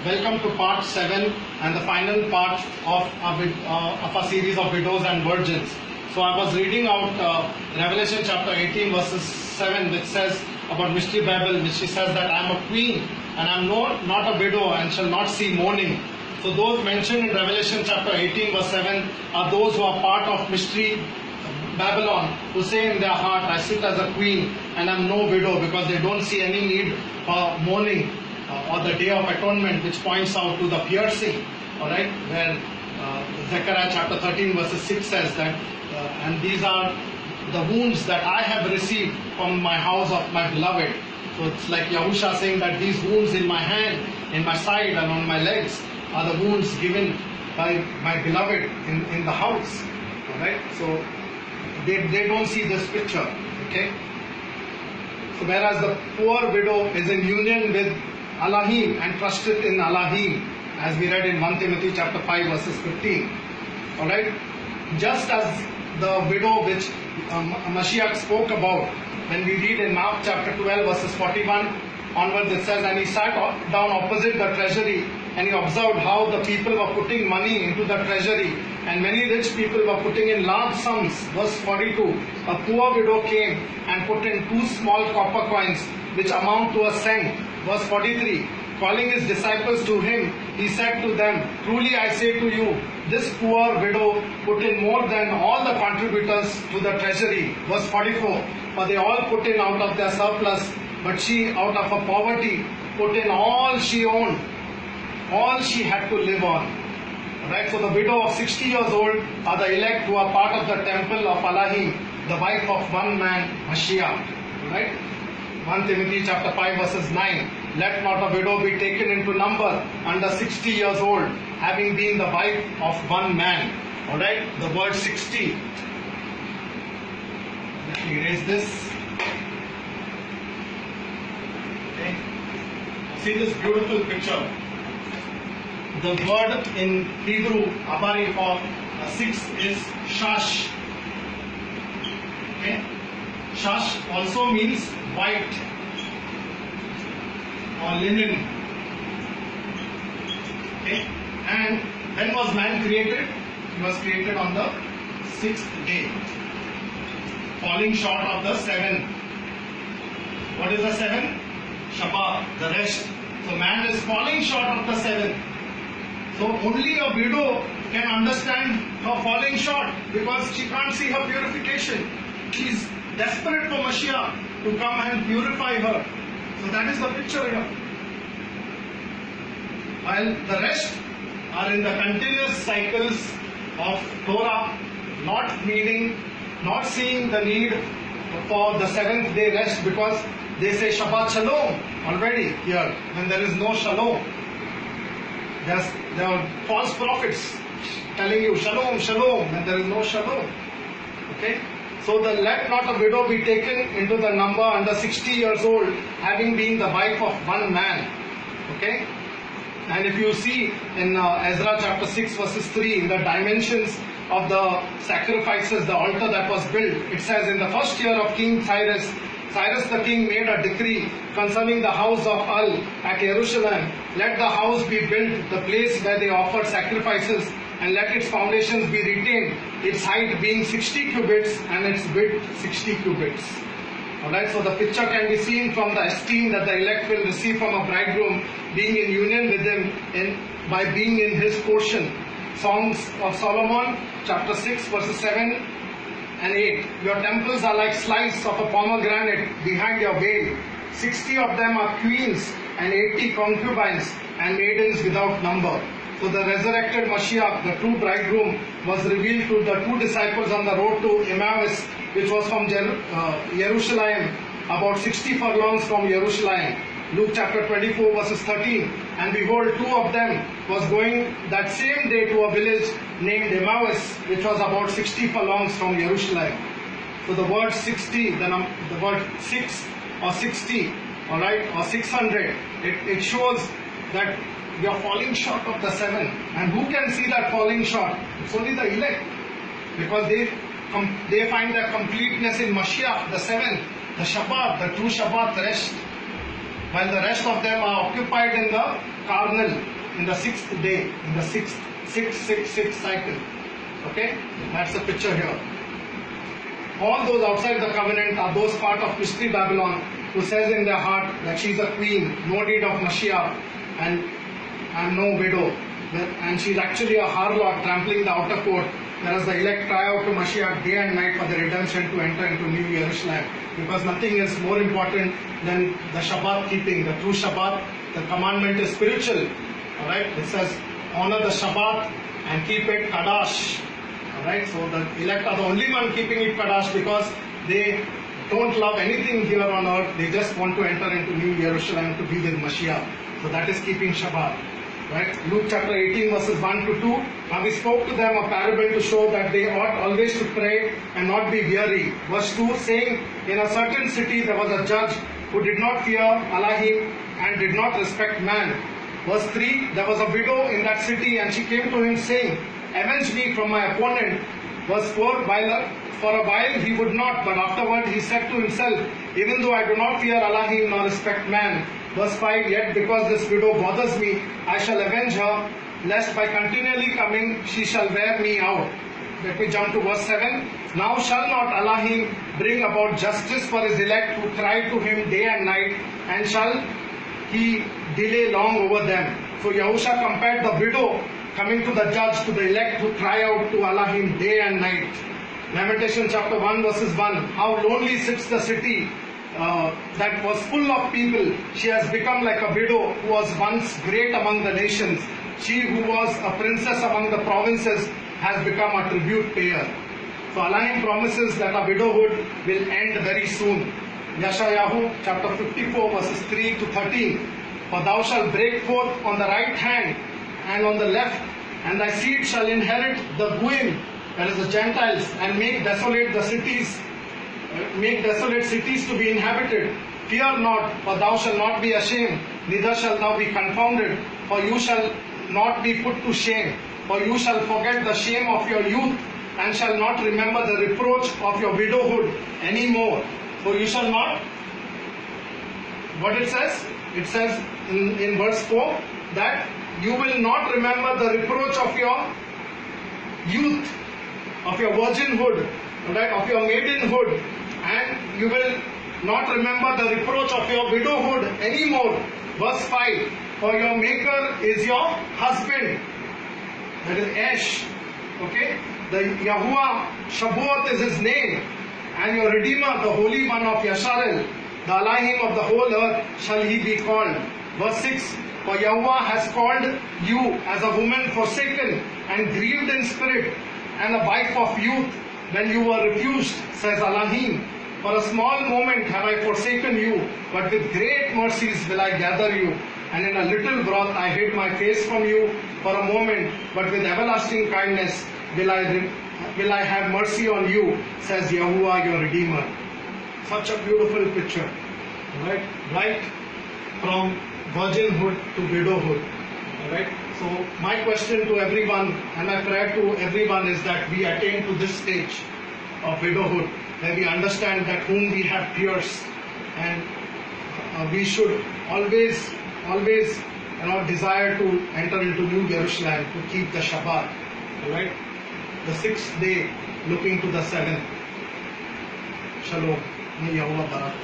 Welcome to part 7 and the final part of a series of widows and virgins. So I was reading out Revelation chapter 18 verses 7, which says about Mystery Babel, which she says that I am a queen and I am not a widow and shall not see mourning. So those mentioned in Revelation chapter 18 verse 7 are those who are part of Mystery Babylon, who say in their heart, I sit as a queen and I am no widow, because they don't see any need for mourning or the Day of Atonement, which points out to the piercing, alright, where Zechariah chapter 13 verses 6 says that, and these are the wounds that I have received from my house of my beloved. So it's like Yahusha saying that these wounds in my hand, in my side and on my legs are the wounds given by my beloved in the house, alright. So they don't see this picture, okay. So whereas the poor widow is in union with Elohim and trusted in Elohim, as we read in 1 Timothy chapter 5 verses 15. Alright? Just as the widow which Mashiach spoke about, when we read in Mark chapter 12 verses 41 onwards, it says, and he sat down opposite the treasury and he observed how the people were putting money into the treasury, and many rich people were putting in large sums. Verse 42, a poor widow came and put in 2 small copper coins, which amount to a cent. Verse 43, calling his disciples to him, he said to them, truly I say to you, this poor widow put in more than all the contributors to the treasury. Verse 44, for they all put in out of their surplus, but she out of her poverty put in all she owned, all she had to live on. Right? So the widow of 60 years old are the elect who are part of the temple of Elohim, the wife of one man, Mashiach. Right? 1 Timothy chapter 5 verses 9. Let not a widow be taken into number under 60 years old, having been the wife of one man. Alright? The word 60. Let me erase this. Okay. See this beautiful picture. The word in Hebrew, Abari, for 6 is shash. Okay. Shash also means white or linen. Okay. And when was man created? He was created on the 6th day, falling short of the 7. What is the 7? Shabbat, the rest. So man is falling short of the 7. So only a widow can understand her falling short, because she can't see her purification. She is desperate for Mashiach to come and purify her. So that is the picture here. While the rest are in the continuous cycles of Torah, not seeing the need for the 7th day rest, because they say Shabbat Shalom already here, when there is no Shalom. There are false prophets telling you Shalom, Shalom, and there is no Shalom. Okay? So let not a widow be taken into the number under 60 years old, having been the wife of one man. Okay? And if you see in Ezra chapter 6 verses 3, in the dimensions of the sacrifices, the altar that was built, it says, in the first year of King Cyrus the king made a decree concerning the house of Al at Jerusalem. Let the house be built, the place where they offered sacrifices, and let its foundations be retained, its height being 60 cubits and its width 60 cubits. Alright, so the picture can be seen from the esteem that the elect will receive from a bridegroom being in union with him by being in his portion. Songs of Solomon, chapter 6, verses 7 and 8. Your temples are like slices of a pomegranate behind your veil. 60 of them are queens and 80 concubines and maidens without number. So the resurrected Mashiach, the true bridegroom, was revealed to the 2 disciples on the road to Emmaus, which was from Jerusalem, about 60 furlongs from Jerusalem. Luke chapter 24 verses 13. And behold, 2 of them was going that same day to a village named Emmaus, which was about 60 furlongs from Jerusalem. So the word 60, the word 6 or 60, alright, or 600, it shows that we are falling short of the 7. And who can see that falling short? It's only the elect, because they find their completeness in Mashiach, the 7, the Shabbat, the true Shabbat rest. while the rest of them are occupied in the carnal, in the sixth day, in the six cycle. Okay, that's the picture here. All those outside the covenant are those part of Mystery Babylon who says in their heart that she's a queen, no need of Mashiach, and I'm no widow. And she's actually a harlot trampling the outer court, whereas the elect cry out to Mashiach day and night for the redemption to enter into New Jerusalem. Because nothing is more important than the Shabbat keeping, the true Shabbat. The commandment is spiritual. Alright, it says honor the Shabbat and keep it Kadash. Alright, so the elect are the only one keeping it Kadash because they don't love anything here on earth. They just want to enter into New Jerusalem to be with Mashiach. So that is keeping Shabbat. Right? Luke chapter 18 verses 1 to 2. Now we spoke to them a parable to show that they ought always to pray and not be weary. Verse 2 saying, in a certain city there was a judge who did not fear Elohim and did not respect man. Verse 3, there was a widow in that city and she came to him saying, avenge me from my opponent. Verse 4, for a while he would not, but afterward he said to himself, even though I do not fear Elohim nor respect man. Verse 5, yet because this widow bothers me, I shall avenge her, lest by continually coming she shall wear me out. Let me jump to verse 7. Now shall not Elohim bring about justice for his elect who cry to him day and night, and shall he delay long over them. So Yahusha compared the widow coming to the judge to the elect who cry out to Elohim day and night. Lamentation chapter 1 verses 1. How lonely sits the city that was full of people. She has become like a widow who was once great among the nations. She who was a princess among the provinces has become a tribute payer. So Elohim promises that a widowhood will end very soon. Yeshayahu chapter 54 verses 3 to 13. For thou shalt break forth on the right hand and on the left, and thy seed shall inherit the Goyim, that is the Gentiles, and make desolate the cities, make desolate cities to be inhabited. Fear not, for thou shalt not be ashamed, neither shalt thou be confounded, for you shall not be put to shame. For you shall forget the shame of your youth, and shall not remember the reproach of your widowhood any more. So you shall not, what it says? It says in verse 4 that you will not remember the reproach of your youth, of your virginhood, right, of your maidenhood, and you will not remember the reproach of your widowhood anymore. Verse 5, for your maker is your husband, that is Esh, okay, the Yahuwah Shabuot is his name, and your Redeemer, the Holy One of Yasharel, the Elohim of the whole earth shall he be called. Verse 6, for Yahuwah has called you as a woman forsaken and grieved in spirit, and a wife of youth when you were refused, says Elohim. For a small moment have I forsaken you, but with great mercies will I gather you. And in a little broth I hid my face from you for a moment, but with everlasting kindness will I have mercy on you, says Yahuwah your Redeemer. Such a beautiful picture, right from virginhood to widowhood. Right? So my question to everyone and my prayer to everyone is that we attain to this stage of widowhood, where we understand that whom we have pierced, and we should always desire to enter into New Jerusalem, to keep the Shabbat, right? The 6th day looking to the 7th. Shalom. May Yahuwah Barak.